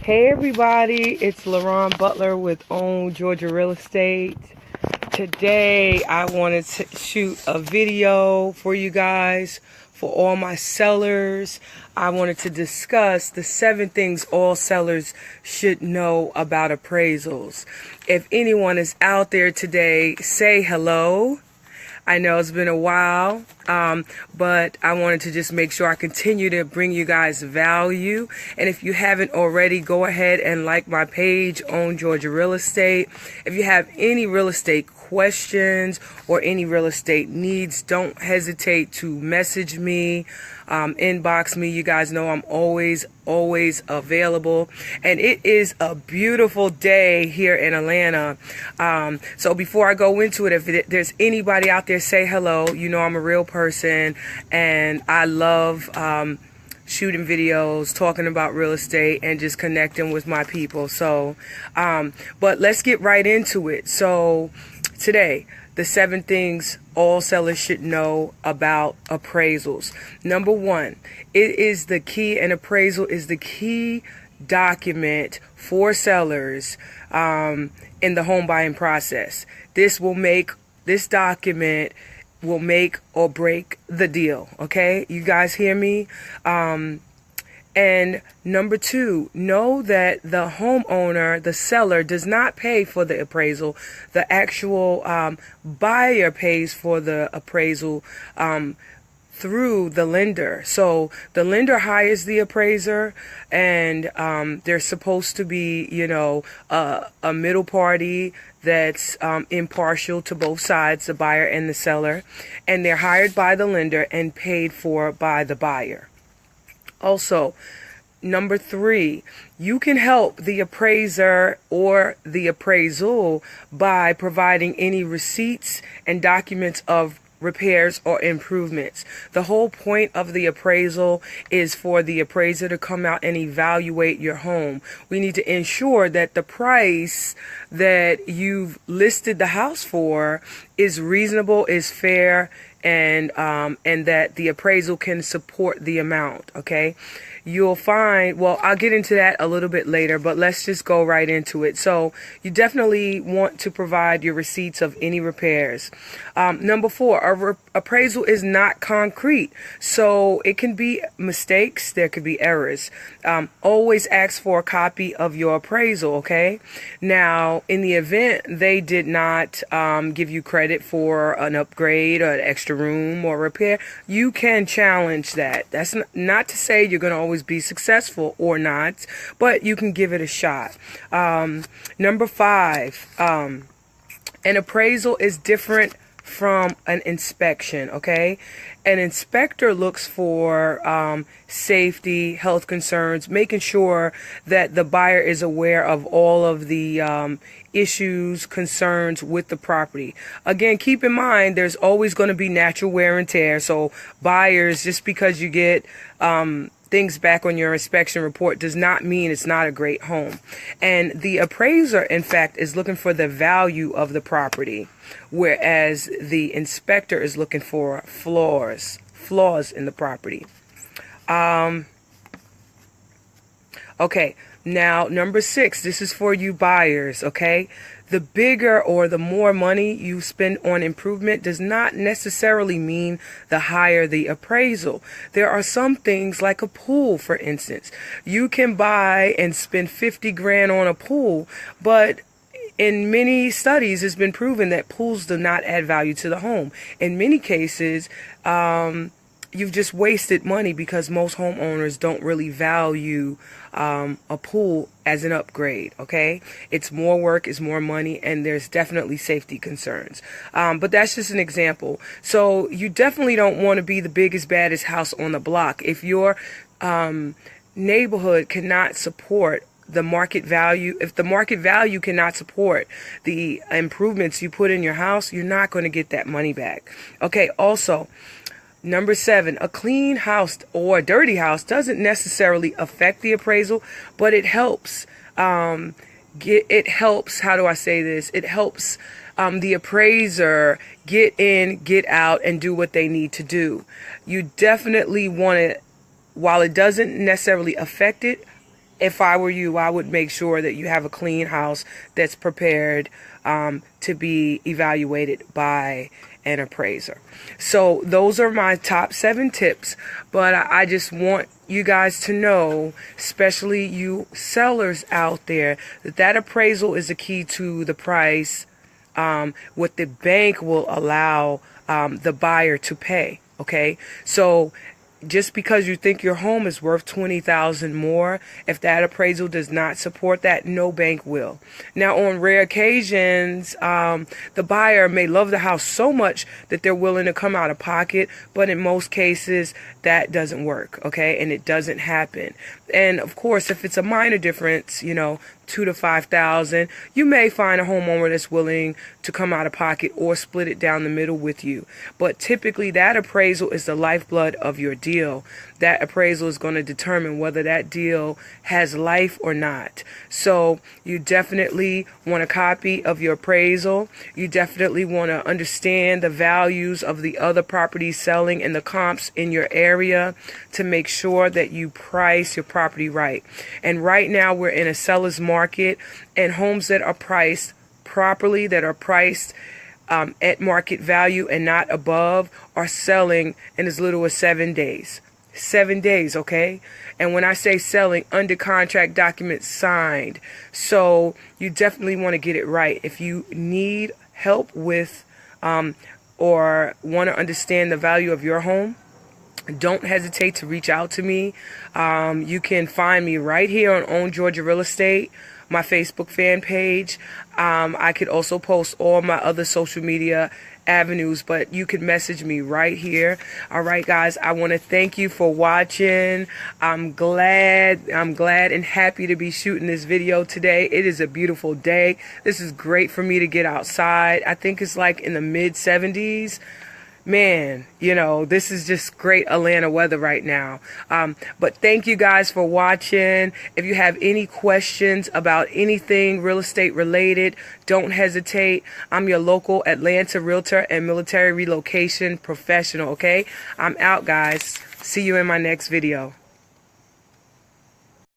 Hey everybody, it's LaRon Butler with Own Georgia Real Estate. Today I wanted to shoot a video for you guys, for all my sellers. I wanted to discuss the 7 things all sellers should know about appraisals. If anyone is out there today, say hello. I know it's been a while, but I wanted to just make sure I continue to bring you guys value. And if you haven't already, go ahead and like my page, Own Georgia Real Estate. If you have any real estate questions or any real estate needs, don't hesitate to message me, inbox me. You guys know I'm always available, and it is a beautiful day here in Atlanta. So before I go into it, if there's anybody out there, say hello. You know I'm a real person, and I love shooting videos, talking about real estate, and just connecting with my people. So but let's get right into it. So today, the 7 things all sellers should know about appraisals. Number 1, it is the key, and appraisal is the key document for sellers in the home buying process. This document will make or break the deal. Okay, you guys hear me? And number 2, know that the homeowner, the seller, does not pay for the appraisal. The actual buyer pays for the appraisal through the lender. So the lender hires the appraiser, and there's supposed to be, a middle party that's impartial to both sides, the buyer and the seller, and they're hired by the lender and paid for by the buyer. Also, number 3, you can help the appraiser or the appraisal by providing any receipts and documents of repairs or improvements. The whole point of the appraisal is for the appraiser to come out and evaluate your home. We need to ensure that the price that you've listed the house for is reasonable, is fair, and that the appraisal can support the amount. Okay, you'll find, well, I'll get into that a little bit later, but let's just go right into it. So you definitely want to provide your receipts of any repairs. Number 4, appraisal is not concrete, so it can be mistakes, there could be errors. Always ask for a copy of your appraisal. Okay, now in the event they did not give you credit for an upgrade or an extra room or repair, you can challenge that. That's not to say you're going to always be successful or not, but you can give it a shot. Number 5, an appraisal is different from an inspection. Okay, an inspector looks for safety, health concerns, making sure that the buyer is aware of all of the issues, concerns with the property. Again, keep in mind there's always going to be natural wear and tear. So buyers, just because you get things back on your inspection report does not mean it's not a great home. And the appraiser, in fact, is looking for the value of the property, whereas the inspector is looking for flaws in the property. Okay, now number 6, this is for you buyers. Okay, the bigger or the more money you spend on improvement does not necessarily mean the higher the appraisal. There are some things like a pool, for instance. You can buy and spend 50 grand on a pool, but in many studies it's been proven that pools do not add value to the home. In many cases, you've just wasted money because most homeowners don't really value a pool as an upgrade. Okay, it's more work, it's more money, and there's definitely safety concerns. But that's just an example. So you definitely don't want to be the biggest, baddest house on the block. If your neighborhood cannot support the market value, if the market value cannot support the improvements you put in your house, you're not going to get that money back. Okay, also, number 7, a clean house or a dirty house doesn't necessarily affect the appraisal, but it helps. It helps. How do I say this? It helps the appraiser get in, get out, and do what they need to do. You definitely want to, while it doesn't necessarily affect it, if I were you, I would make sure that you have a clean house that's prepared to be evaluated by an appraiser. So those are my top 7 tips, but I just want you guys to know, especially you sellers out there, that appraisal is the key to the price, what the bank will allow the buyer to pay. Okay, so just because you think your home is worth $20,000 more, if that appraisal does not support that, no bank will. Now, on rare occasions, the buyer may love the house so much that they're willing to come out of pocket, but in most cases, that doesn't work, okay? And it doesn't happen. And of course, if it's a minor difference, you know, $2,000 to $5,000, you may find a homeowner that's willing to come out of pocket or split it down the middle with you. But typically, that appraisal is the lifeblood of your deal. That appraisal is going to determine whether that deal has life or not. So you definitely want a copy of your appraisal. You definitely want to understand the values of the other properties selling and the comps in your area to make sure that you price your property right. And right now we're in a seller's market, and homes that are priced properly, that are priced at market value and not above, are selling in as little as 7 days. 7 days, okay? And when I say selling, under contract, documents signed. So you definitely want to get it right. If you need help with or want to understand the value of your home, don't hesitate to reach out to me. You can find me right here on Own Georgia Real Estate, my Facebook fan page. I could also post all my other social media avenues, but you can message me right here. All right, guys, I want to thank you for watching. I'm glad and happy to be shooting this video today. It is a beautiful day. This is great for me to get outside. I think it's like in the mid 70s. Man, you know, this is just great Atlanta weather right now. But thank you guys for watching. If you have any questions about anything real estate related, don't hesitate. I'm your local Atlanta realtor and military relocation professional, okay? I'm out, guys. See you in my next video.